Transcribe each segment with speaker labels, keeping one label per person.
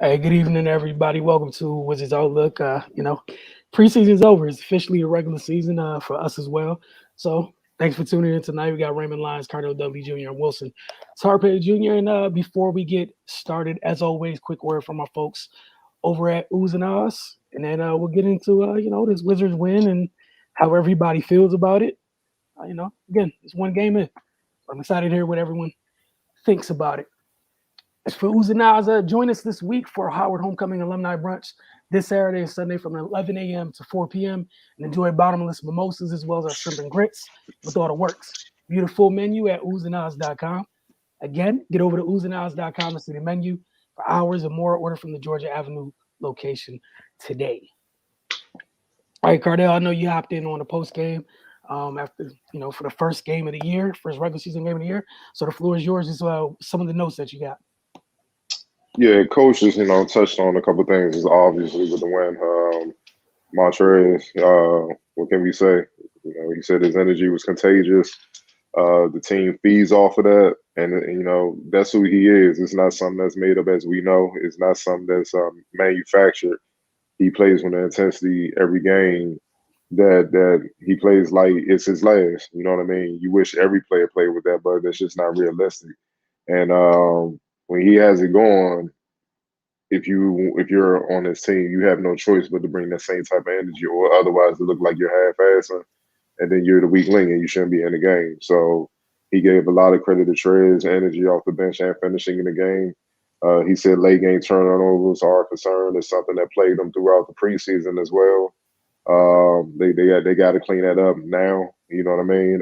Speaker 1: Hey, good evening, everybody. Welcome to Wizards Outlook. Preseason's over. It's officially a regular season for us as well. So thanks for tuning in tonight. We got Raymond Lyons, Cardell Dudley Jr., and Wilson Tarpey Jr. And before we get started, as always, quick word from our folks over at Ooze and Us. And then we'll get into, this Wizards win and how everybody feels about it. Again, it's one game in. I'm excited to hear what everyone thinks about it. As for Uzanaza, join us this week for Howard Homecoming Alumni Brunch this Saturday and Sunday from 11 a.m. to 4 p.m. and enjoy bottomless mimosas as well as our shrimp and grits with all the works. View the full menu at oozandaz.com. Again, get over to oozandaz.com to see the menu for hours and more. Order from the Georgia Avenue location today. All right, Cardell, I know you hopped in on the post game after, for the first game of the year, first regular season game of the year. So the floor is yours as well. Some of the notes that you got.
Speaker 2: Yeah, coach just touched on a couple of things. Obviously with the win, Montrez. What can we say? He said his energy was contagious. The team feeds off of that, and that's who he is. It's not something that's made up, as we know. It's not something that's manufactured. He plays with an intensity every game that he plays like it's his last. You know what I mean? You wish every player played with that, but that's just not realistic. And when he has it going, if you're on his team, you have no choice but to bring that same type of energy, or otherwise it look like you're half-assing, and then you're the weak link and you shouldn't be in the game. So he gave a lot of credit to Trez, energy off the bench and finishing in the game. He said late game turnovers are a concern. It's something that plagued them throughout the preseason as well. They got to clean that up now. You know what I mean?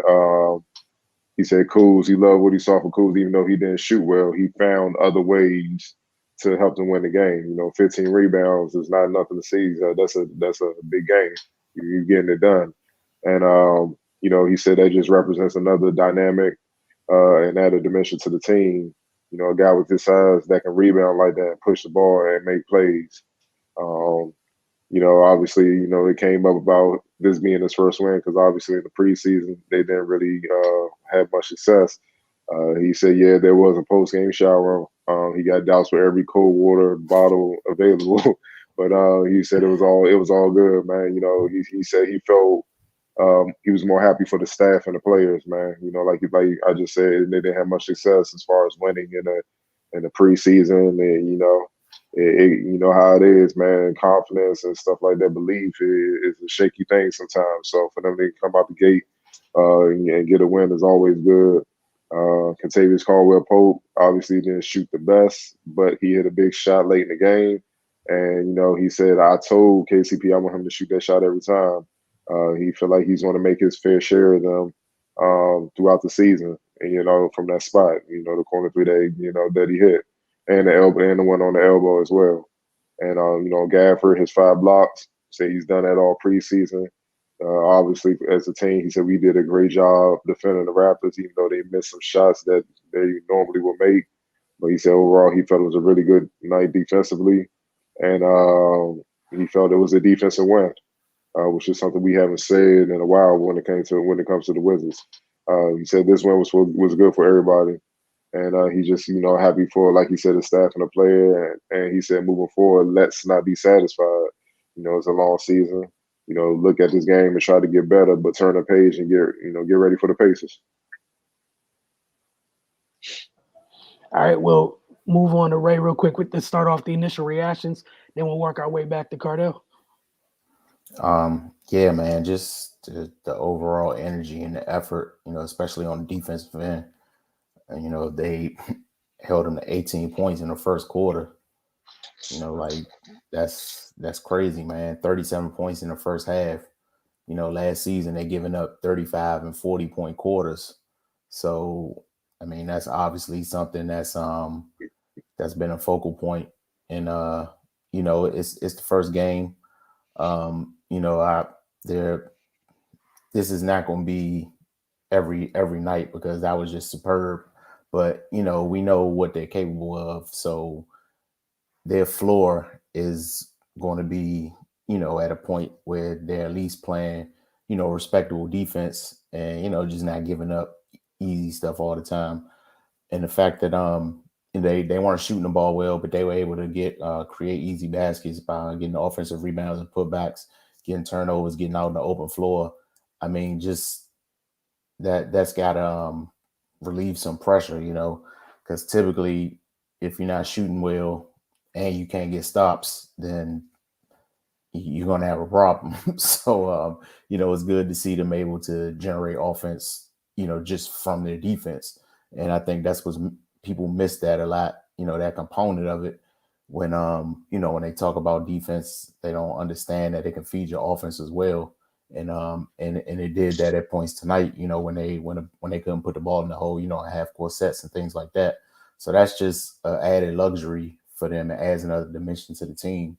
Speaker 2: He said Kuz, he loved what he saw from Kuz, even though he didn't shoot well. He found other ways to help them win the game. 15 rebounds is not nothing to see. That's a big game. You're getting it done. And he said that just represents another dynamic and added dimension to the team. A guy with this size that can rebound like that, push the ball and make plays. Obviously, it came up about this being his first win because obviously in the preseason they didn't really have much success. He said, yeah, there was a post-game shower. He got doused with every cold water bottle available, but he said it was all good, man. He said he felt he was more happy for the staff and the players, man. Like I just said, they didn't have much success as far as winning in the preseason, and you know how it is, man. Confidence and stuff like that, belief is a shaky thing sometimes. So for them to come out the gate and get a win is always good. Contavious Caldwell Pope obviously didn't shoot the best, but he hit a big shot late in the game. And, he said, I told KCP I want him to shoot that shot every time. He feel like he's going to make his fair share of them throughout the season. And, from that spot, the corner three that he hit. And the elbow and the one on the elbow as well. And, Gafford, his 5 blocks, say he's done that all preseason. Obviously, as a team, he said we did a great job defending the Raptors, even though they missed some shots that they normally would make. But he said overall he felt it was a really good night defensively, and he felt it was a defensive win, which is something we haven't said in a while when it comes to the Wizards. He said this win was good for everybody, and he's just happy for, like he said, the staff and the player, and he said moving forward, let's not be satisfied. It's a long season. Look at this game and try to get better, but turn the page and get ready for the Pacers.
Speaker 1: All right, we'll move on to Ray real quick with to start off the initial reactions. Then we'll work our way back to Cardell.
Speaker 3: Yeah, man, just the overall energy and the effort, especially on the defensive end. And, they held them to 18 points in the first quarter. That's crazy, man. 37 points in the first half. Last season they given up 35 and 40-point quarters. So, I mean, that's obviously something that's been a focal point. And it's the first game. This is not going to be every night because that was just superb. But we know what they're capable of. So their floor is going to be, at a point where they're at least playing, respectable defense and, just not giving up easy stuff all the time. And the fact that, they weren't shooting the ball well, but they were able to get create easy baskets by getting the offensive rebounds and putbacks, getting turnovers, getting out on the open floor. I mean, just that's got to relieve some pressure, because typically if you're not shooting well and you can't get stops, then you're going to have a problem. So, it's good to see them able to generate offense, just from their defense. And I think that's what people miss that a lot, that component of it. When they talk about defense, they don't understand that they can feed your offense as well. And it did that at points tonight, when they couldn't put the ball in the hole, in half court sets and things like that. So that's just added luxury for them. It adds another dimension to the team,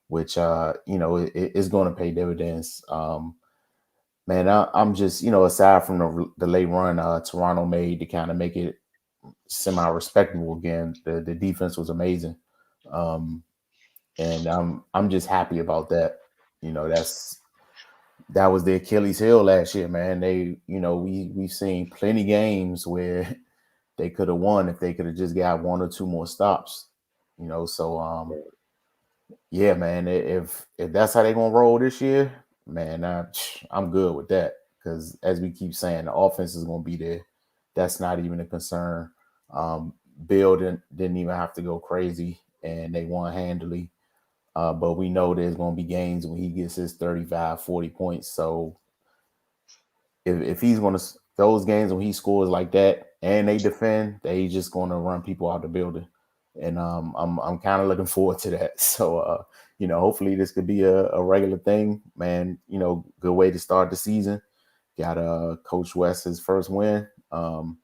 Speaker 3: which is going to pay dividends. Man, I'm just aside from the late run Toronto made to kind of make it semi-respectable again, the defense was amazing, and I'm just happy about that. That was the Achilles heel last year, man. We've seen plenty games where they could have won if they could have just got one or two more stops. So yeah, man. If that's how they're gonna roll this year, man, I'm good with that. Because as we keep saying, the offense is gonna be there. That's not even a concern. Bill didn't even have to go crazy, and they won handily. But we know there's gonna be games when he gets his 35, 40 points. So if he's gonna those games when he scores like that and they defend, they just gonna run people out the building. And I'm kind of looking forward to that. So hopefully this could be a regular thing, man. Good way to start the season. Got Coach West's first win. And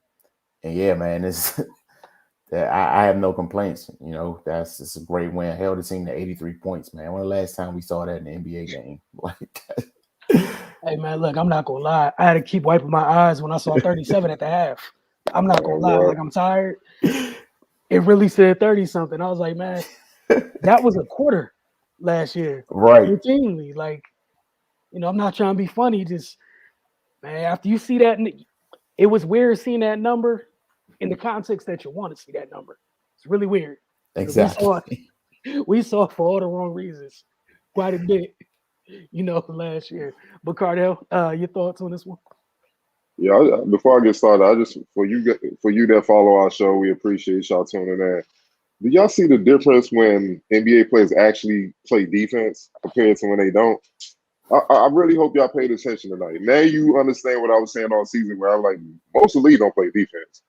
Speaker 3: yeah, man, it's I have no complaints. That's it's a great win. Held the team to 83 points, man. When the last time we saw that in the NBA game? Like
Speaker 1: Hey man, look, I'm not gonna lie. I had to keep wiping my eyes when I saw 37 at the half. I'm not gonna lie. Like I'm tired. It really said 30 something. I was like, man, that was a quarter last year.
Speaker 3: right.
Speaker 1: Routinely. Like, I'm not trying to be funny. Just man, after you see that, it was weird seeing that number in the context that you want to see that number. It's really weird because
Speaker 3: Exactly.
Speaker 1: we saw it for all the wrong reasons quite a bit, last year. But Cardell, your thoughts on this one?
Speaker 2: Yeah, before I get started, I just for you that follow our show, we appreciate y'all tuning in. Do y'all see the difference when NBA players actually play defense compared to when they don't? I really hope y'all paid attention tonight. Now you understand what I was saying all season, where I'm like, most of the league don't play defense.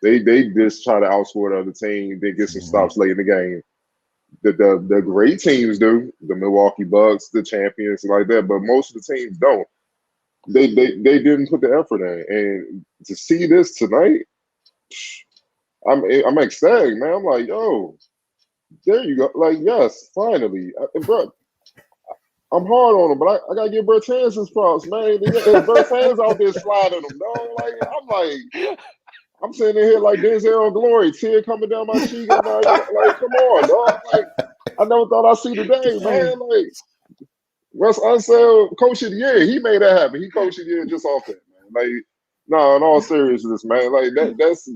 Speaker 2: They just try to outscore the other team, then get some
Speaker 3: Mhm.
Speaker 2: stops late in the game. The great teams do, the Milwaukee Bucks, the champions, like that, but most of the teams don't. They didn't put the effort in, and to see this tonight, I'm ecstatic, man. I'm like, yo, there you go. Like, yes, finally, bro. I'm hard on him, but I gotta give Bertans his props, man. Bertans out there sliding them, dog. Like I'm sitting in here like Denzel Glory, tear coming down my cheek. I'm not even like, come on, dog. Like I never thought I'd see the day,
Speaker 1: Hey,
Speaker 2: man. Like Russ Unseld, coach of the year, he made that happen. He coached the year just off that, man. Like, no, in all seriousness, man. Like that's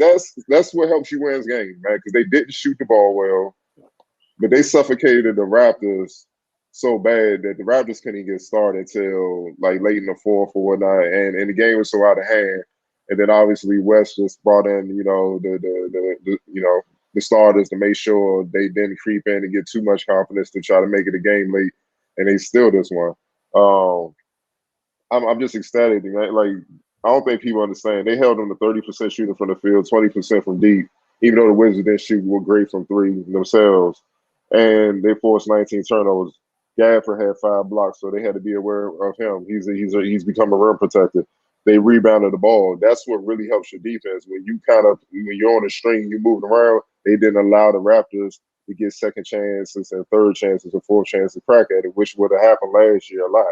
Speaker 2: what helps you win this game, man. Because they didn't shoot the ball well, but they suffocated the Raptors so bad that the Raptors couldn't even get started till like late in the fourth or whatnot, and the game was so out of hand. And then obviously West just brought in, the starters to make sure they didn't creep in and get too much confidence to try to make it a game late, and they still this one. Um, I'm just ecstatic, man. Like I don't think people understand. They held them to 30% shooting from the field, 20% from deep. Even though the Wizards didn't shoot were great from three themselves, and they forced 19 turnovers. Gafford had 5 blocks, so they had to be aware of him. He's become a rim protector. They rebounded the ball. That's what really helps your defense. When you're on a string, you moving around. They didn't allow the Raptors to get second chances and third chances and fourth chances to crack at it, which would have happened last year a lot.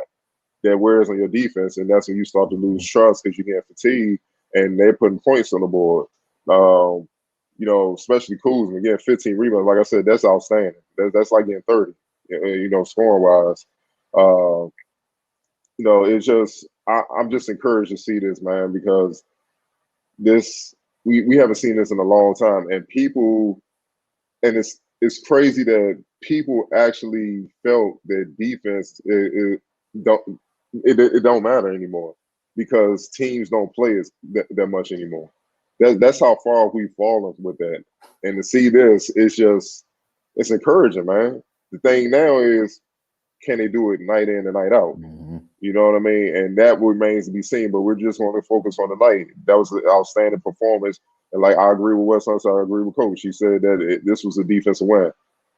Speaker 2: That wears on your defense, and that's when you start to lose trust because you get fatigued and they're putting points on the board. Um, especially Kuzma getting 15 rebounds. Like I said, that's outstanding. That's like getting 30. Scoring wise. Uh, it's just I'm just encouraged to see this, man, because this we haven't seen this in a long time, and people, and it's crazy that people actually felt that defense don't it don't matter anymore because teams don't play that much anymore. That's how far we've fallen with that. And to see this, it's encouraging, man. The thing now is, can they do it night in and night out?
Speaker 3: Mhm.
Speaker 2: You know what I mean? And that remains to be seen. But we're just going to focus on the night. That was an outstanding performance. And like I agree with Wes Unseld, I agree with Coach. He said that this was a defensive win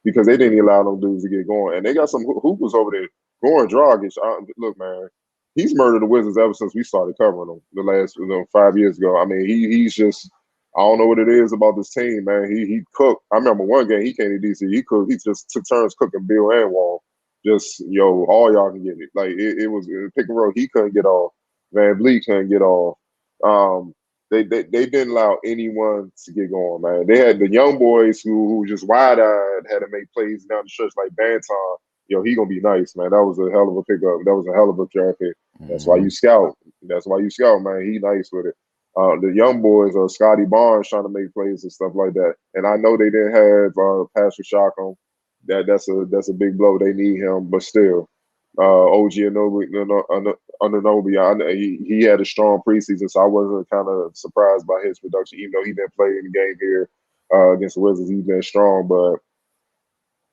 Speaker 2: because they didn't allow them dudes to get going. And they got some hoopers over there. Goran Dragic, look, man, he's murdered the Wizards ever since we started covering them the last 5 years ago. I mean, he's just I don't know what it is about this team, man. He cooked. I remember one game he came to DC. He cooked. He just took turns cooking Bill and Wall. Just all y'all can get it. Like it was pick and roll. He couldn't get off. Van Vliet couldn't get off. Um, they didn't allow anyone to get going, man. They had the young boys who just wide eyed had to make plays down the stretch like Banton. He gonna be nice, man. That was a hell of a pickup. That was a hell of a draft pick. That's why you
Speaker 3: Mhm.
Speaker 2: scout. That's why you scout, man. He nice with it. The young boys, Scotty Barnes, trying to make plays and stuff like that. And I know they didn't have Patrick Shock on. That's a big blow. They need him, but still, OG Anunoby, he had a strong preseason, so I wasn't kind of surprised by his production, even though he didn't play in the game here against the Wizards. He's been strong, but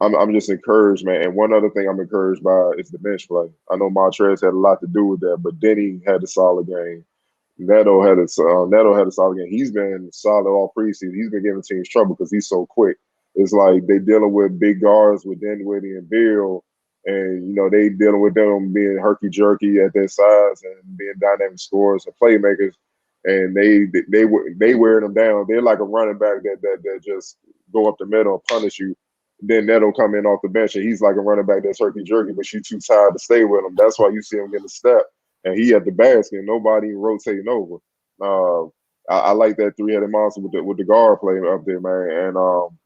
Speaker 2: I'm just encouraged, man. And one other thing I'm encouraged by is the bench play. I know Montrez had a lot to do with that, but Denny had a solid game. Neto had a solid game. He's been solid all preseason. He's been giving teams trouble because he's so quick. It's like they dealing with big guards with Dinwiddie and Bill, and they dealing with them being herky jerky at their size and being dynamic scorers and playmakers, and they wearing them down. They're like a running back that just go up the middle and punish you. Then Neto come in off the bench and he's like a running back that's herky jerky, but you too tired to stay with him. That's why you see him getting a step and he at the basket, and nobody rotating over. Uh, I like that three-headed monster with the guard play up there, man. And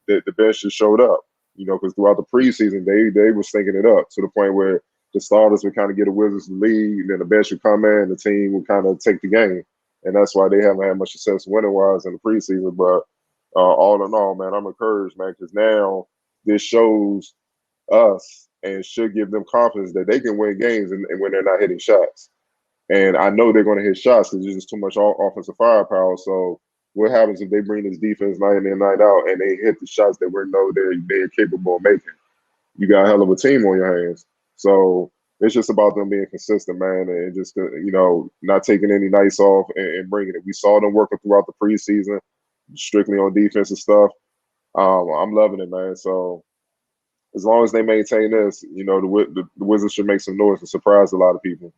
Speaker 2: the bench just showed up, because throughout the preseason they was thinking it up to the point where the starters would kind of get the Wizards the lead, and then the bench would come in, and the team would kind of take the game, and that's why they haven't had much success winning wise in the preseason. But all in all, man, I'm encouraged, man, because now this shows us and should give them confidence that they can win games and when they're not hitting shots. And I know they're going to hit shots because there's just too much offensive firepower. So what happens if they bring this defense night in and night out and they hit the shots that we know they're capable of making? You got a hell of a team on your hands. So it's just about them being consistent, man, and just not taking any nights off and bringing it. We saw them working throughout the preseason, strictly on defensive stuff. I'm loving it, man. So as long as they maintain this, the Wizards should make some noise and surprise a lot of people.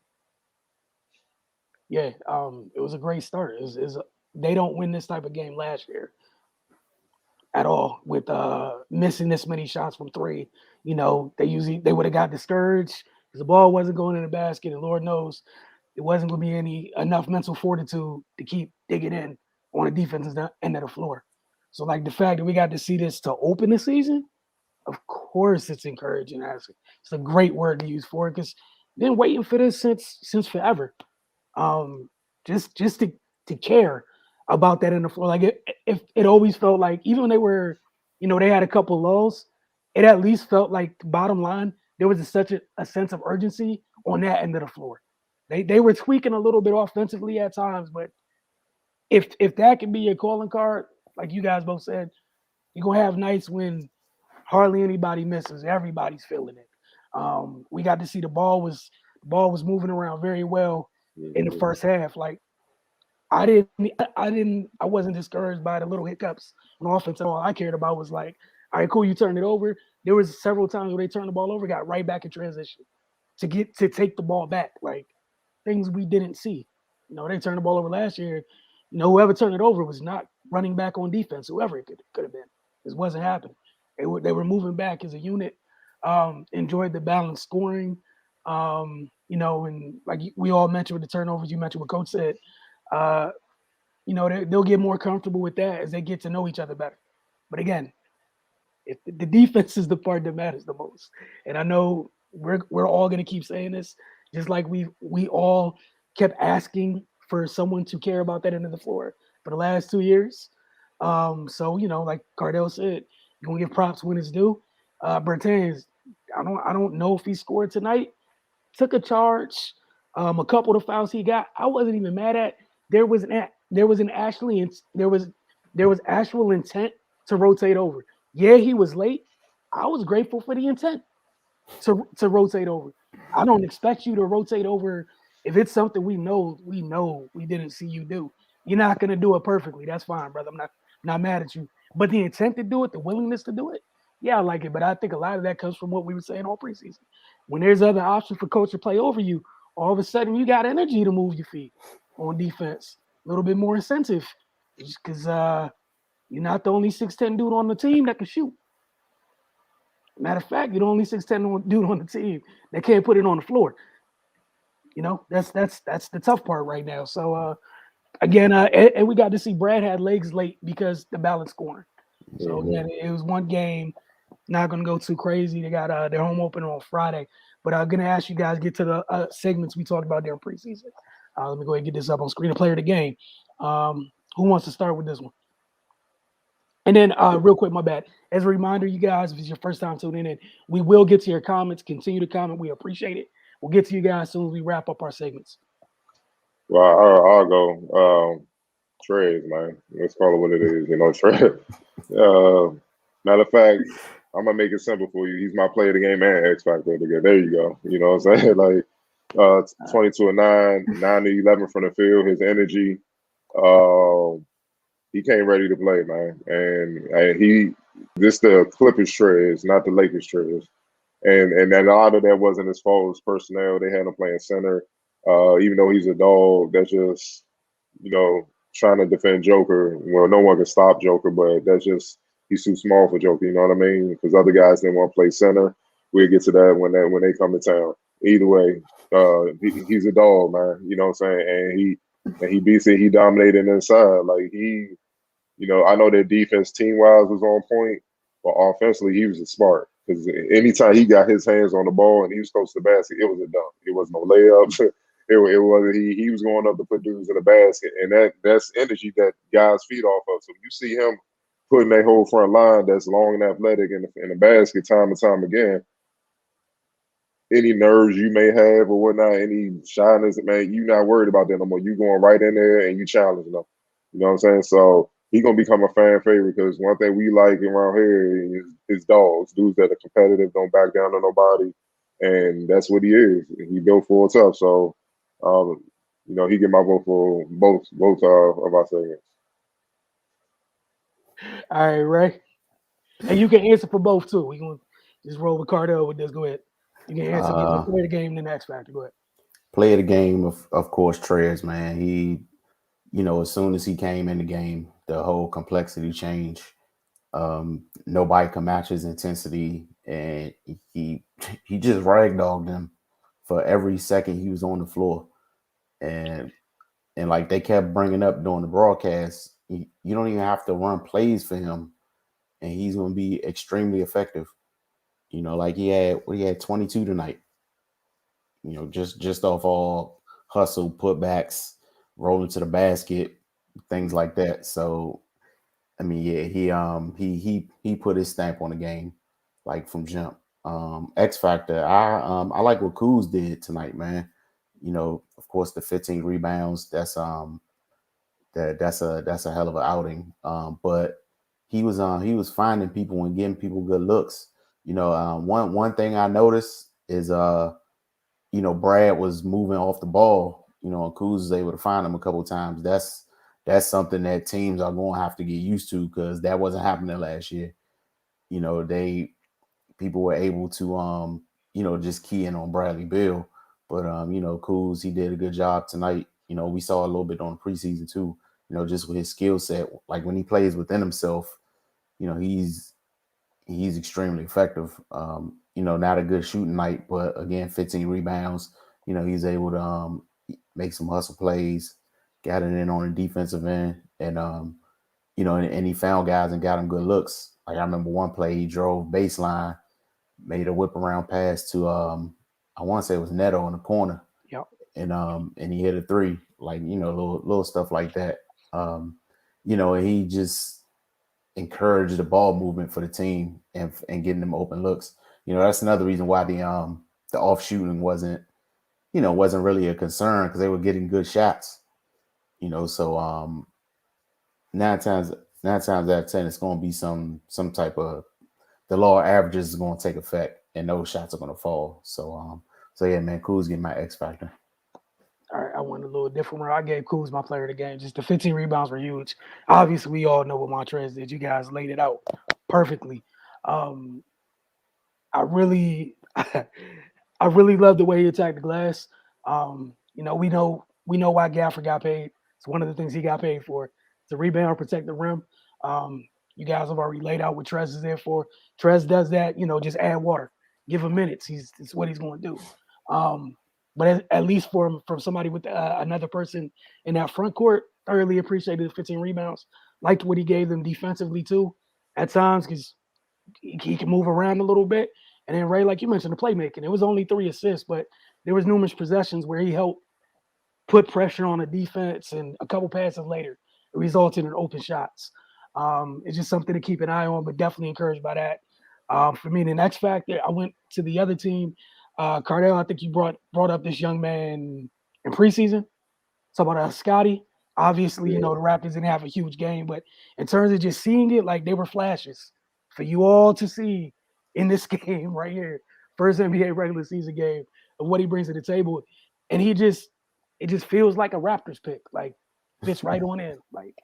Speaker 1: Yeah, it was a great start. They don't win this type of game last year at all with missing this many shots from three. They would have got discouraged because the ball wasn't going in the basket, and Lord knows it wasn't going to be enough mental fortitude to keep digging in on the defensive end of the floor. So, like the fact that we got to see this to open the season, of course, it's encouraging. It's a great word to use for it because been waiting for this since forever. Um, just to care about that in the floor. Like if it always felt like even when they were, they had a couple lulls, it at least felt like bottom line there was such a sense of urgency on that end of the floor. They were tweaking a little bit offensively at times, but if that can be your calling card, like you guys both said, you're gonna have nights when hardly anybody misses. Everybody's feeling it. We got to see the ball was moving around very well in the
Speaker 2: Mm-hmm.
Speaker 1: first half. Like I wasn't discouraged by the little hiccups on offense at all. I cared about was like, all right, cool, you turned it over. There was several times where they turned the ball over, got right back in transition to take the ball back. Like things we didn't see. They turned the ball over last year. Whoever turned it over was not running back on defense. Whoever it could have been, this wasn't happening. They were moving back as a unit. Enjoyed the balanced scoring. And like we all mentioned with the turnovers, you mentioned what Coach said. Uh, they'll get more comfortable with that as they get to know each other better. But again, if the defense is the part that matters the most, and I know we're all going to keep saying this, just like we all kept asking for someone to care about that end of the floor. for the last 2 years. So like Cardell said, you're gonna give props when it's due. Bertans, I don't know if he scored tonight. Took a charge. A couple of the fouls he got, I wasn't even mad at. There was actual intent to rotate over. Yeah, he was late. I was grateful for the intent to rotate over. I don't expect you to rotate over if it's something we didn't see you do. You're not gonna do it perfectly. That's fine, brother. I'm not mad at you. But the intent to do it, the willingness to do it, yeah, I like it. But I think a lot of that comes from what we were saying all preseason. When there's other options for coach to play over you, all of a sudden you got energy to move your feet on defense. A little bit more incentive. Because you're not the only 6'10" dude on the team that can shoot. Matter of fact, you're the only 6'10" dude on the team that can't put it on the floor. That's the tough part right now. So again, and we got to see Brad had legs late because the balance scoring. So
Speaker 2: Mm-hmm.
Speaker 1: again, it was one game. Not gonna go too crazy. They got their home opener on Friday. But I'm gonna ask you guys to get to the segments we talked about during preseason. Let me go ahead and get this up on screen. The player of the game. Who wants to start with this one? And then, real quick, my bad. As a reminder, you guys, if it's your first time tuning in, we will get to your comments. Continue to comment. We appreciate it. We'll get to you guys as soon as we wrap up our segments.
Speaker 2: Well, I'll go. Trez, man. Let's call it what it is. Trez. Matter of fact, I'm gonna make it simple for you. He's my player of the game and X Factor together. There you go. You know what I'm saying? Like 22 and 9, 9 to 11 from the field. His energy. Um, he came ready to play, man. And this the Clippers Trez, not the Lakers Trez. And a lot of that wasn't his fault. It was personnel. They had him playing center. Even though he's a dog, that's just trying to defend Joker. Well, no one can stop Joker, but that's just he's too small for Joker. You know what I mean? Because other guys didn't want to play center. We'll get to that when they come to town. Either way, he's a dog, man. You know what I'm saying? And he beats it. He dominated inside. Like I know their defense team wise was on point, but offensively he was smart because anytime he got his hands on the ball and he was close to the basket, it was a dunk. It was no layups. It was he was going up to put dudes in the basket, and that's energy that guys feed off of. So you see him putting that whole front line that's long and athletic in the basket time and time again. Any nerves you may have or whatnot, any shyness, man, you're not worried about that no more. You going right in there and you challenging them. You know what I'm saying? So he gonna become a fan favorite because one thing we like around here is dogs, dudes that are competitive, don't back down to nobody, and that's what he is. He built for tough. So, he get my vote for both of our segments.
Speaker 1: All right, Ray. And you can answer for both too. We gonna just roll with Cardell with this. Go ahead. You can answer the play of the game, then the X Factor. Go ahead.
Speaker 3: Play of the game, of course, Trez, man. He, as soon as he came in the game, the whole complexity changed. Nobody can match his intensity, and he he just ragdogged them for every second he was on the floor, and like they kept bringing up during the broadcast, you don't even have to run plays for him, and he's going to be extremely effective. Like he had 22 tonight. Just off all hustle, putbacks, rolling to the basket, things like that. So I mean, yeah, he put his stamp on the game, like from jump. X Factor, I like what Kuz did tonight, man. Of course, the 15 rebounds. That's a hell of an outing. But he was finding people and getting people good looks. One thing I noticed is Brad was moving off the ball. And Kuz was able to find him a couple of times. That's something that teams are going to have to get used to because that wasn't happening last year. People were able to just key in on Bradley Beal, but Kuz, he did a good job tonight. We saw a little bit on the preseason too. Just with his skill set, like when he plays within himself, he's extremely effective. Not a good shooting night, but again, 15 rebounds. He's able to make some hustle plays, got it in on the defensive end, and and he found guys and got them good looks. Like I remember one play, he drove baseline, made a whip around pass to I want to say it was Neto in the corner,
Speaker 1: Yep.
Speaker 3: and he hit a three. Like little stuff like that. he just encouraged the ball movement for the team and getting them open looks. That's another reason why the off shooting wasn't really a concern because they were getting good shots. So nine times nine times out of 10, it's going to be some type of the law of averages is going to take effect, and those shots are going to fall. So yeah, man, Kuz getting my X factor.
Speaker 1: All right, I went a little different where I gave Kuz my player of the game. Just the 15 rebounds were huge. Obviously, we all know what Montrez did. You guys laid it out perfectly. Um, I really, I really love the way he attacked the glass. We know why Gafford got paid. It's one of the things he got paid for. To rebound, protect the rim. You guys have already laid out what Trez is there for. Trez does that. Just add water, give him minutes. It's what he's going to do. But at least from somebody with another person in that front court, thoroughly appreciated the 15 rebounds. Liked what he gave them defensively too, at times because he can move around a little bit. And then Ray, like you mentioned, the playmaking. It was only 3 assists, but there was numerous possessions where he helped put pressure on the defense, and a couple passes later, it resulted in open shots. It's just something to keep an eye on, but definitely encouraged by that. For me, the next factor, I went to the other team. Cardell, I think you brought up this young man in preseason. Talk about Scotty. Obviously,
Speaker 2: Yeah.
Speaker 1: the Raptors didn't have a huge game, but in terms of just seeing it, like they were flashes for you all to see in this game right here, first NBA regular season game of what he brings to the table, and it just feels like a Raptors pick, like fits right on in, like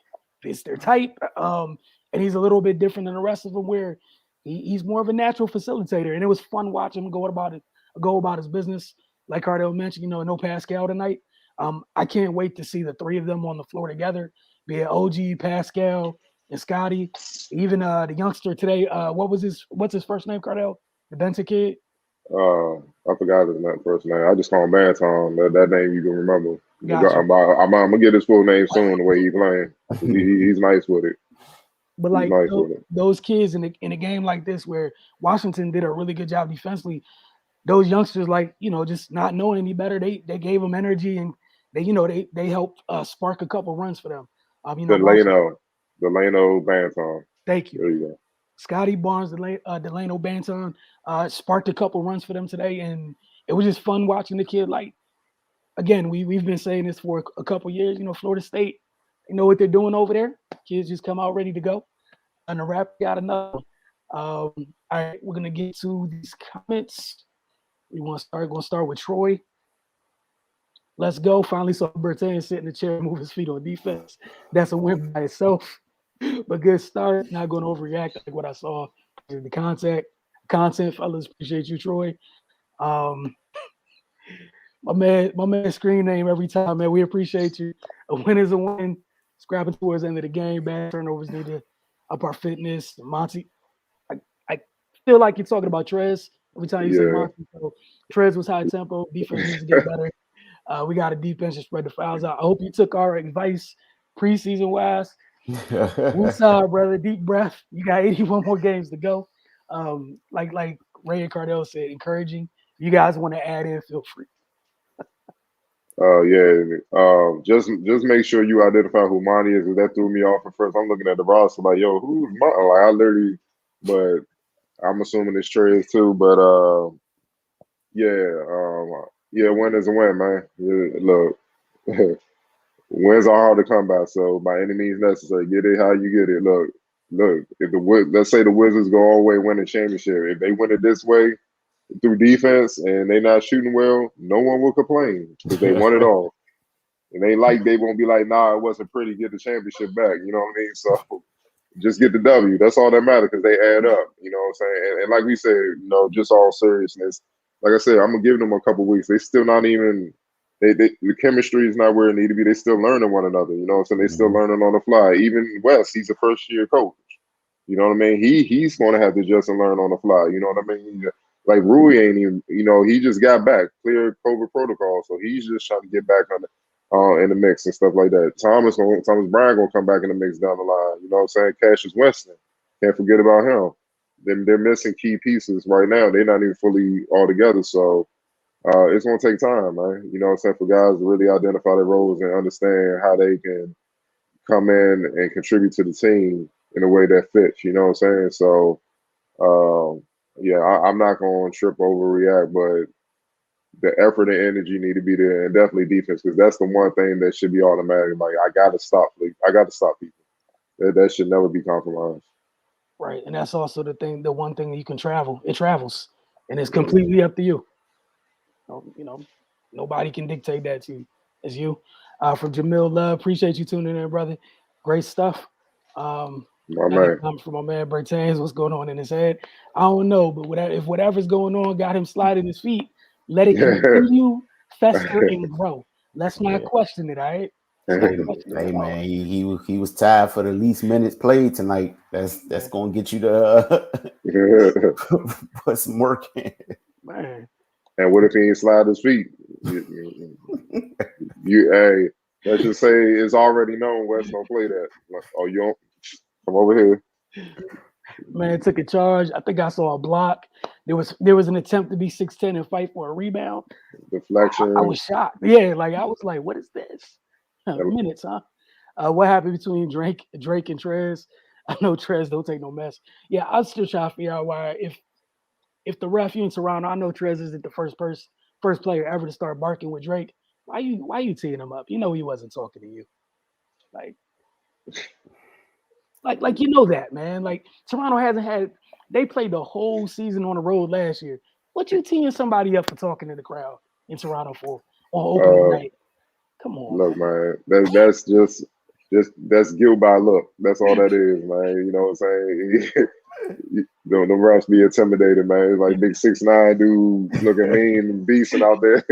Speaker 1: fits their type, and he's a little bit different than the rest of them, where he's more of a natural facilitator, and it was fun watching him go about his business. Like Cardell mentioned, no Pascal tonight. I can't wait to see the 3 of them on the floor together, be it OG, Pascal, and Scotty. Even the youngster today, what's his first name, Cardell? The Benson kid?
Speaker 2: I forgot his first name. I just call him Banton. That name you can remember.
Speaker 1: Gotcha.
Speaker 2: I'm gonna get his full name soon. The way he's playing, he's nice with it.
Speaker 1: But
Speaker 2: He's
Speaker 1: like
Speaker 2: nice with it.
Speaker 1: those kids in a game like this where Washington did a really good job defensively, those youngsters, like, just not knowing any better, they gave them energy, and they helped spark a couple runs for them. Barnes,
Speaker 2: Delano Banton.
Speaker 1: thank you.
Speaker 2: There you go.
Speaker 1: Scotty Barnes, Delano Banton, sparked a couple runs for them today, and it was just fun watching the kid. Like, again, we've been saying this for a couple years. Florida State, they know what they're doing over there. Kids just come out ready to go. And the rap got another one. All right, we're gonna get to these comments. We want to start. Going to start with Troy. Let's go. Finally saw Bertain sit in the chair, move his feet on defense. That's a win by itself. But good start. Not going to overreact like what I saw. The content, fellas. Appreciate you, Troy. Um, my man, screen name every time, man. We appreciate you. A win is a win. Scrapping towards the end of the game. Bad turnovers need to up our fitness. Monty, I feel like you're talking about Trez every time you say
Speaker 2: Yeah.
Speaker 1: Monty. So Trez was high tempo. Defense needs to get better. We got a defense to spread the fouls out. I hope you took our advice preseason wise. Woosah, brother, deep breath. You got 81 more games to go. Like Ray and Cardell said, encouraging. If you guys want to add in, feel free.
Speaker 2: Yeah. Just make sure you identify who Monty is, because that threw me off at first. I'm looking at the roster like, yo, who's Monty? Like, I literally, but I'm assuming it's Trez too. But yeah, win is a win, man. Yeah, look, wins are hard to come by, so by any means necessary, get it how you get it. Look. If let's say the Wizards go all the way win the championship, if they win it this way through defense and they not shooting well, no one will complain because they won it all. And they won't be like, nah, it wasn't pretty. Get the championship back. You know what I mean? So just get the W. That's all that matters because they add up. You know what I'm saying? And like we said, just all seriousness. Like I said, I'm gonna give them a couple weeks. They still not even. The chemistry is not where it need to be. They still learning one another. You know what I'm saying? They still learning on the fly. Even West, he's a first year coach. You know what I mean? He's going to have to adjust and learn on the fly. You know what I mean? Like Rui ain't even. He just got back, clear COVID protocol, so he's just trying to get back on in the mix and stuff like that. Thomas Bryant gonna come back in the mix down the line. You know what I'm saying? Cassius Winston, can't forget about him. They're missing key pieces right now. They're not even fully all together. So it's gonna take time, man. You know what I'm saying, for guys to really identify their roles and understand how they can come in and contribute to the team in a way that fits. You know what I'm saying? So, yeah, I'm not going to trip overreact, but the effort and energy need to be there, and definitely defense, because that's the one thing that should be automatic. Like I got to stop. I got to stop people. That should never be compromised.
Speaker 1: Right. And that's also the one thing that you can travel. It travels. And it's
Speaker 2: Yeah.
Speaker 1: completely up to you. Nobody can dictate that to you. It's you. From Jamil Love, appreciate you tuning in, brother. Great stuff.
Speaker 2: My
Speaker 1: Another
Speaker 2: man.
Speaker 1: comment from my man Bertans. What's going on in his head? I don't know, but if whatever's going on got him sliding his feet, let it continue, fester, and grow. Let's not
Speaker 3: Yeah.
Speaker 1: question it. All right. Let's not question it
Speaker 3: Hey
Speaker 1: at all.
Speaker 3: man, he was tied for the least minutes played tonight. That's gonna get you to put some work in.
Speaker 1: Man.
Speaker 2: And what if he ain't slide his feet? Hey, let's just say it's already known West don't play that. Like, oh, you don't come over here.
Speaker 1: Man took a charge. I think I saw a block. There was an attempt to be 6'10" and fight for a rebound. I
Speaker 2: Deflection.
Speaker 1: was shocked. Yeah, like I was like, what is this? Minutes, huh? What happened between Drake and Trez? I know Trez don't take no mess. Yeah, I'm still trying to figure out why if the ref you in Toronto, I know Trez isn't the first player ever to start barking with Drake. Why you teeing him up? You know he wasn't talking to you. Like like you know that, man. Like Toronto hasn't had they played the whole season on the road last year. What you teeing somebody up for talking to the crowd in Toronto for on opening
Speaker 2: Uh,
Speaker 1: night? Come on,
Speaker 2: Look,
Speaker 1: man.
Speaker 2: man, that's just that's guilt by look. That's all that is, man. You know what I'm saying? The refs be intimidated, man. It's like big 6'9" dude looking mean and decent out there.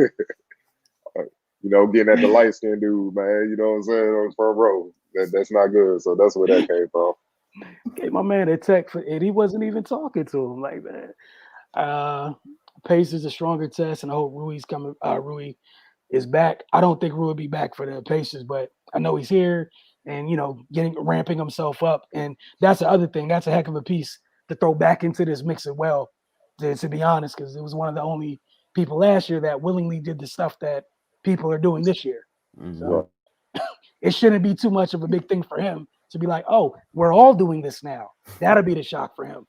Speaker 2: Getting at the light skinned dude, man. You know what I'm saying? On the front row. That's not good. So that's where that came from.
Speaker 1: Gave my man a tech for and he wasn't even talking to him. Like, man. Uh Pace is a stronger test, and I hope Rui's coming. Rui is back. I don't think Rui will be back for the Pacers, but I know he's here and getting ramping himself up. And that's the other thing. That's a heck of a piece to throw back into this mix as well. To be honest, because it was one of the only people last year that willingly did the stuff that people are doing this year.
Speaker 3: Mhm.
Speaker 1: So
Speaker 2: Right.
Speaker 1: it shouldn't be too much of a big thing for him to be like, oh, we're all doing this now. That'll be the shock for him.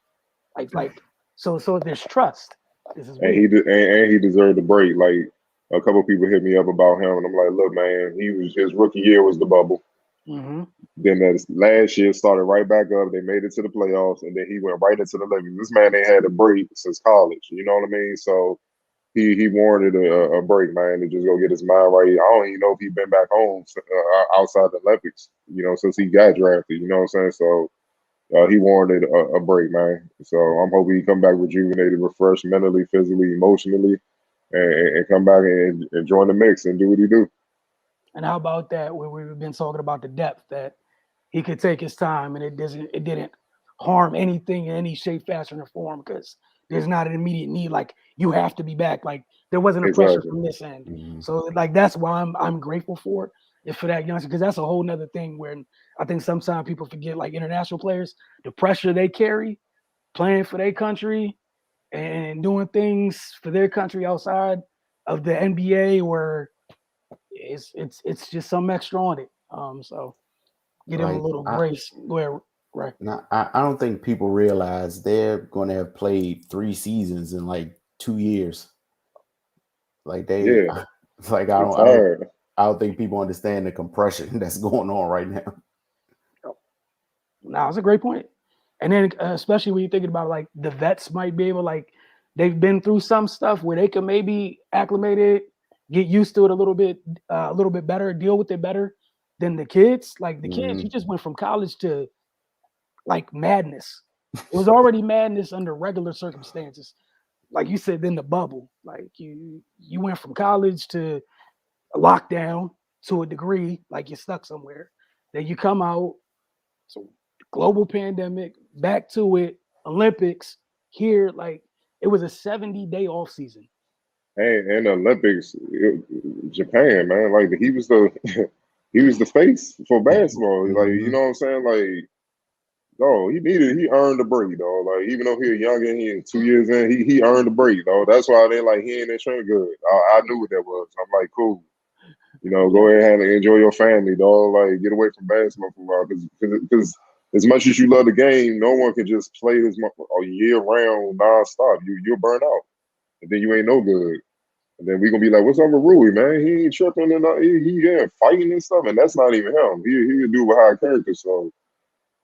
Speaker 1: So there's trust. This is
Speaker 2: And
Speaker 1: weird.
Speaker 2: and he deserved a break. Like a couple people hit me up about him, and I'm like, look, man, his rookie year was the bubble.
Speaker 1: Mm-hmm.
Speaker 2: Then that last year started right back up. They made it to the playoffs, and then he went right into the Olympics. This man ain't had a break since college. You know what I mean? So he warranted a break, man, to just go get his mind right. I don't even know if he's been back home outside the Olympics. Since he got drafted. You know what I'm saying? So he warranted a break, man. So I'm hoping he come back rejuvenated, refreshed mentally, physically, emotionally, and come back and join the mix and do what he do.
Speaker 1: And how about that? Where we've been talking about the depth that he could take his time, and it didn't harm anything in any shape, fashion, or form because there's not an immediate need. Like you have to be back. Like there wasn't a pressure
Speaker 2: Exactly.
Speaker 1: from this end.
Speaker 3: Mhm.
Speaker 1: So like that's why I'm grateful for it. If for that youngster, because that's a whole nother thing where I think sometimes people forget like international players, the pressure they carry playing for their country and doing things for their country outside of the NBA where it's just some extra on it. So get him a
Speaker 3: Like
Speaker 1: little grace. Where right.
Speaker 3: now, I don't think people realize they're going to have played 3 seasons in like 2 years. Like they,
Speaker 2: Yeah,
Speaker 3: like
Speaker 2: it's hard.
Speaker 3: I don't think people understand the compression that's going on right now.
Speaker 1: Now it's a great point. And then especially when you're thinking about like the vets might be able like they've been through some stuff where they can maybe acclimate it, get used to it a little bit better, deal with it better than the kids. Like the kids, you
Speaker 3: Mhm.
Speaker 1: just went from college to like madness. It was already madness under regular circumstances. Like you said, then the bubble. Like you went from college to a lockdown to a degree, like you're stuck somewhere. Then you come out, so global pandemic, back to it, Olympics here, like it was a 70-day off season.
Speaker 2: And the Olympics, Japan, man, like he was the he was the face for basketball. Like you
Speaker 3: Mhm.
Speaker 2: know what I'm saying? Like, no, he earned a break, though. Like even though he a young and he 2 years in, he earned a break, though. That's why they like he ain't in training good. I knew what that was. I'm like, cool. Go ahead and enjoy your family, dog. Like, get away from basketball for a while, because as much as you love the game, no one can just play this a year round nonstop. You'll burn out, and then you ain't no good. And then we gonna be like, "What's up with Rui, man? He ain't tripping and he fighting and stuff, and that's not even him. He a dude with high character. So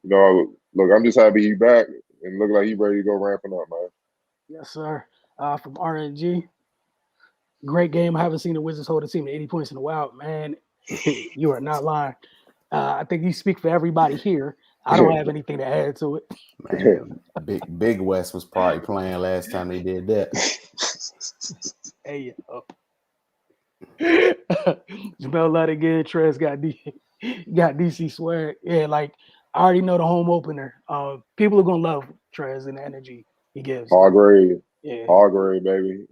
Speaker 2: look, I'm just happy he back and look like he ready to go ramping up, man.
Speaker 1: Yes, sir. From RNG, great game. I haven't seen the Wizards hold a team to 80 points in a while, man. You are not lying. I think you speak for everybody here. I don't have anything to add to it.
Speaker 3: Man, Big West was probably playing last time they did that.
Speaker 1: Hey, Jamel Lott again. Trez got DC swag. Yeah, like I already know the home opener. People are gonna love Trez and the energy he gives.
Speaker 2: Hargrave,
Speaker 1: Yeah.
Speaker 2: Hargrave, baby.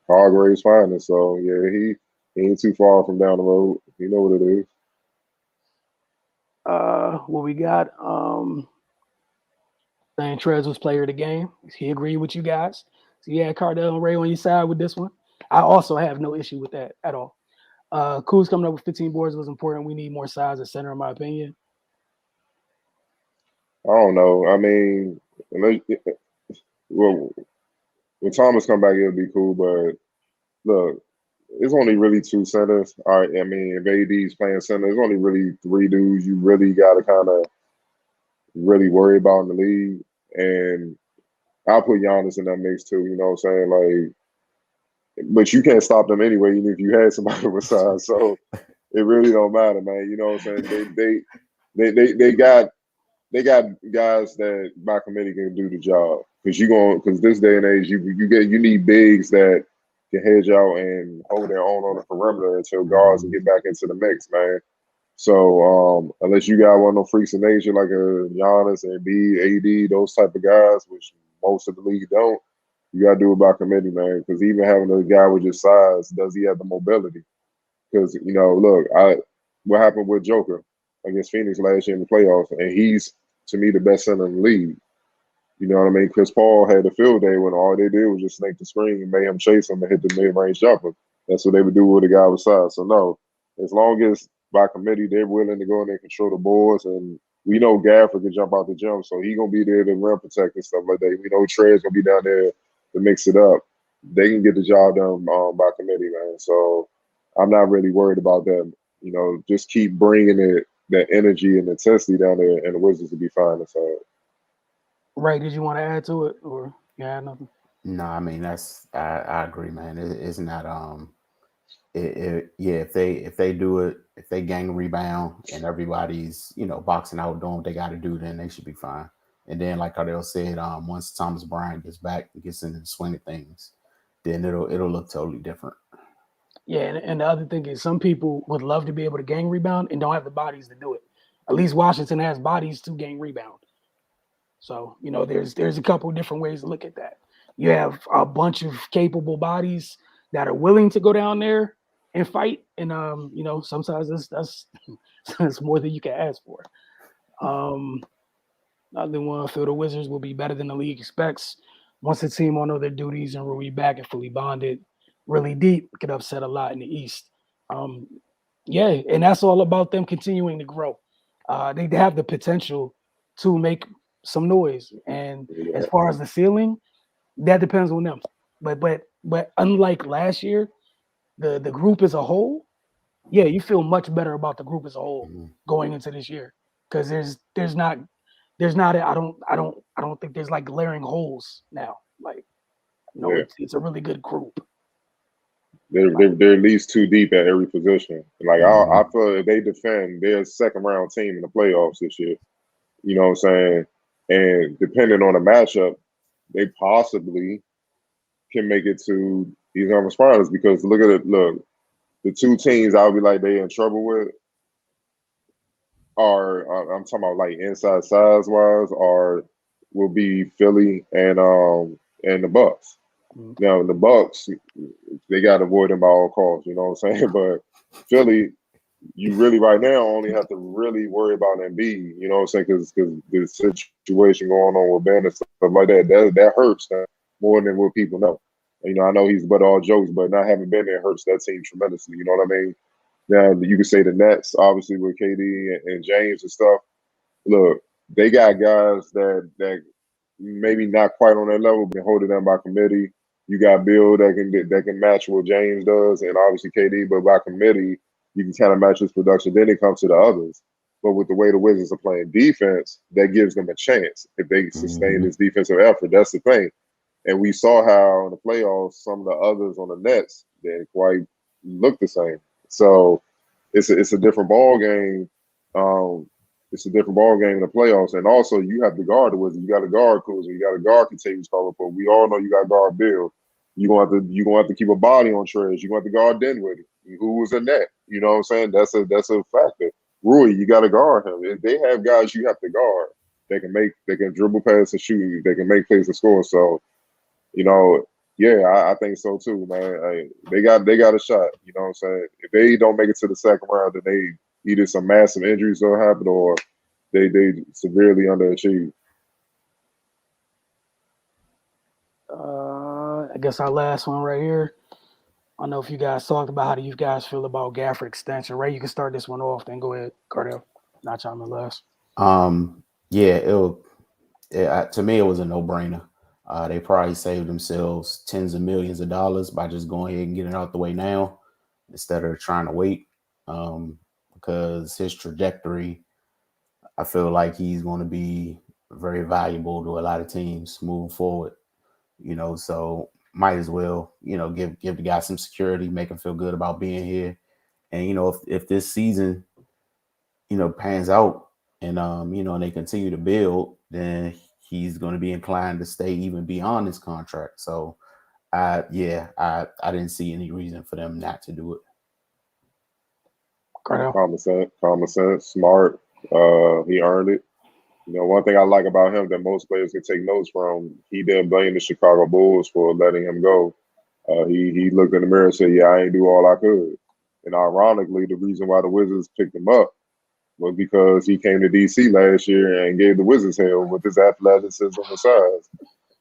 Speaker 2: Hargrave's finding. So yeah, he ain't too far from down the road. You know what it is.
Speaker 1: What we got? Saying Trez was player of the game. He agreed with you guys. So you had Cardell and Ray on your side with this one. I also have no issue with that at all. Kuz coming up with 15 boards was important. We need more size at center, in my opinion.
Speaker 2: I don't know. I mean, well, when Thomas come back, it'll be cool. But look, it's only really two centers. All right. I mean, if AD's playing center, there's only really three dudes you really got to kind of really worry about in the league. And I'll put Giannis in that mix too. You know what I'm saying? Like, but you can't stop them anyway, even if you had somebody with size. So it really don't matter, man. You know what I'm saying? They got guys that by committee can do the job. Because this day and age you need bigs that can hedge out and hold their own on the perimeter until guards can get back into the mix, man. So unless you got one of those freaks of nature like a Giannis and B, AD, those type of guys, which most of the league don't, you gotta do it by committee, man. Because even having a guy with your size, does he have the mobility? Because look, what happened with Joker against Phoenix last year in the playoffs, and he's to me the best center in the league. You know what I mean? Chris Paul had a field day when all they did was just snake the screen and made him chase him and hit the mid-range jumper. That's what they would do with a guy with size. So no, as long as by committee they're willing to go in there and control the boards, and we know Gafford can jump out the jump, so he gonna be there to rim protect and stuff like that. We know Trey's gonna be down there to mix it up. They can get the job done by committee, man. So I'm not really worried about that. Just keep bringing that energy and intensity down there, and the Wizards will be fine inside.
Speaker 1: Ray, did you want to add to it, or yeah, nothing?
Speaker 3: No, I mean I agree, man. It's not yeah, if they do it, if they gang rebound and everybody's boxing out doing what they got to do, then they should be fine. And then like Cardell said, once Thomas Bryant gets back and gets into the swing of things, then it'll look totally different.
Speaker 1: Yeah, and the other thing is some people would love to be able to gang rebound and don't have the bodies to do it. At least Washington has bodies to gang rebound. So, there's a couple of different ways to look at that. You have a bunch of capable bodies that are willing to go down there and fight. And sometimes that's more than you can ask for. Another one, I feel the Wizards will be better than the league expects. Once the team will know their duties and will be back and fully bonded, really deep, could upset a lot in the East. Yeah, and that's all about them continuing to grow. They have the potential to make some noise. And as far as the ceiling, that depends on them. But unlike last year, the group as a whole, yeah, you feel much better about the group as a whole going into this year because there's not I don't think there's like glaring holes now. Like, it's a really good group.
Speaker 2: They're at least too deep at every position. Like I feel if they defend, they're a second round team in the playoffs this year. You know what I'm saying? And depending on the matchup, they possibly can make it to these conference finals because look at it. Look, the two teams I would be like they in trouble with are I'm talking about like inside size wise will be Philly and the Bucks. Now the Bucks, they got to avoid them by all costs. You know what I'm saying? But Philly, you really right now only have to really worry about Embiid. You know what I'm saying? Because the situation going on with Ben and stuff like that hurts more than what people know. I know he's but all jokes, but not having been there hurts that team tremendously. You know what I mean? Now you can say the Nets, obviously with KD and James and stuff. Look, they got guys that maybe not quite on that level, but holding them by committee. You got Bill that can match what James does, and obviously KD. But by committee, you can kind of match his production. Then it comes to the others. But with the way the Wizards are playing defense, that gives them a chance if they sustain
Speaker 3: Mm-hmm.
Speaker 2: this defensive effort. That's the thing. And we saw how in the playoffs, some of the others on the Nets didn't quite look the same. So it's a different ball game. Um, it's a different ball game in the playoffs, and also you have to guard the Wizards. You got to guard Kuzma. You got to guard Contagious Call. We all know you got to guard Bill. You gonna have to keep a body on Trez. You gonna have to guard Dinwiddie, who was a net. You know what I'm saying? That's a factor. Rui, you got to guard him. If they have guys you have to guard, they can dribble past and shoot. They can make plays and score. So you know, yeah, I think so too, man. They got a shot. You know what I'm saying? If they don't make it to the second round, then they either some massive injuries will happen or they severely underachieve.
Speaker 1: I guess our last one right here. I don't know if you guys talked about how do you guys feel about Gafford extension. Ray, you can start this one off. Then go ahead, Cardell. Not chime in last.
Speaker 3: Yeah, to me, it was a no-brainer. They probably saved themselves tens of millions of dollars by just going ahead and getting it out the way now instead of trying to wait. Because his trajectory, I feel like he's going to be very valuable to a lot of teams moving forward. So might as well, give the guy some security, make him feel good about being here. And if this season, pans out and and they continue to build, then he's going to be inclined to stay even beyond his contract. So I didn't see any reason for them not to do it.
Speaker 1: Cardell.
Speaker 2: Common sense, smart. He earned it. One thing I like about him that most players can take notes from, he didn't blame the Chicago Bulls for letting him go. He looked in the mirror and said, "Yeah, I ain't do all I could." And ironically, the reason why the Wizards picked him up was because he came to DC last year and gave the Wizards hell with his athleticism and size.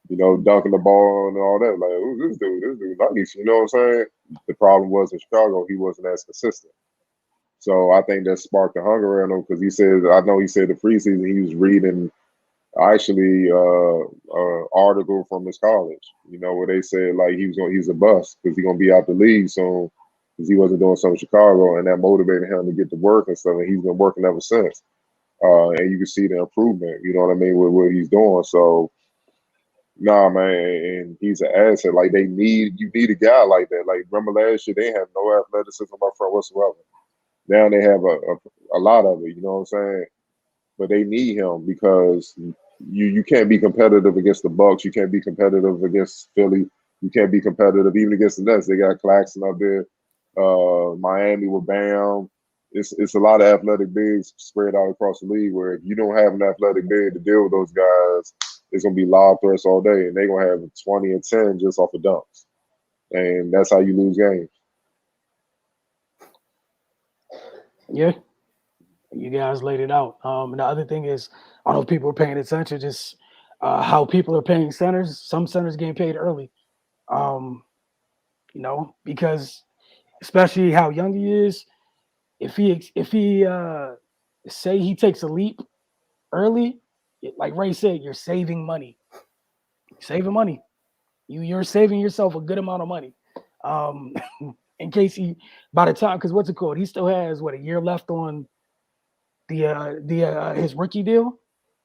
Speaker 2: Dunking the ball and all that. Like, who's this dude? This dude nice. You know what I'm saying? The problem was in Chicago, he wasn't as consistent. So I think that sparked the hunger in him because I know he said the preseason he was reading actually article from his college, where they said like he's a bust because he's gonna be out the league soon because he wasn't doing something in Chicago, and that motivated him to get to work and stuff, and he's been working ever since. And you can see the improvement, you know what I mean, with what he's doing. So nah, man, and he's an asset. Like you need a guy like that. Like remember last year they had no athleticism up front whatsoever. Now they have a lot of it, you know what I'm saying? But they need him because you can't be competitive against the Bucks. You can't be competitive against Philly. You can't be competitive even against the Nets. They got Claxton up there. Miami with Bam. It's a lot of athletic bigs spread out across the league. Where if you don't have an athletic big to deal with those guys, it's gonna be lob threats all day, and they're gonna have 20 and 10 just off of dunks, and that's how you lose games.
Speaker 1: Yeah, you guys laid it out. And the other thing is, I don't know if people are paying attention, just how people are paying centers. Some centers getting paid early, um, because especially how young he is. If he say he takes a leap early, like Ray said, you're saving money. Saving money. You're saving yourself a good amount of money. Um, in case by the time, because what's it called? He still has a year left on the his rookie deal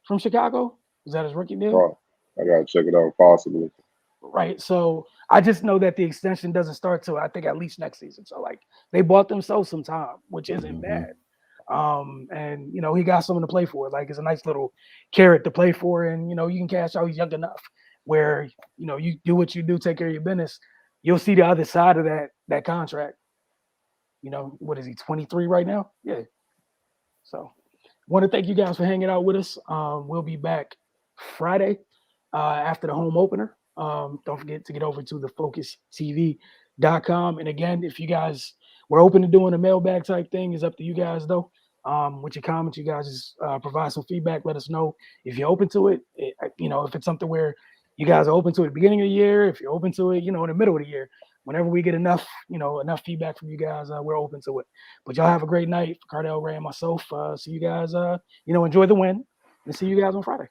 Speaker 1: from Chicago. Is that his rookie deal?
Speaker 2: Oh, I gotta check it out possibly.
Speaker 1: Right. So I just know that the extension doesn't start till I think at least next season. So they bought themselves some time, which isn't
Speaker 3: Mm-hmm.
Speaker 1: bad. And he got something to play for. Like it's a nice little carrot to play for, and you can cash out. He's young enough where you do what you do, take care of your business. You'll see the other side of that contract. What is he, 23 right now? Yeah. So want to thank you guys for hanging out with us. We'll be back Friday after the home opener. Don't forget to get over to thefocustv.com. And again, if you guys we're open to doing a mailbag type thing, is up to you guys though. With your comments, you guys just provide some feedback. Let us know if you're open to it. If it's something where you guys are open to it at the beginning of the year, if you're open to it, in the middle of the year, whenever we get enough feedback from you guys, we're open to it. But y'all have a great night. Cardell, Ray, and myself. See you guys. Enjoy the win, and see you guys on Friday.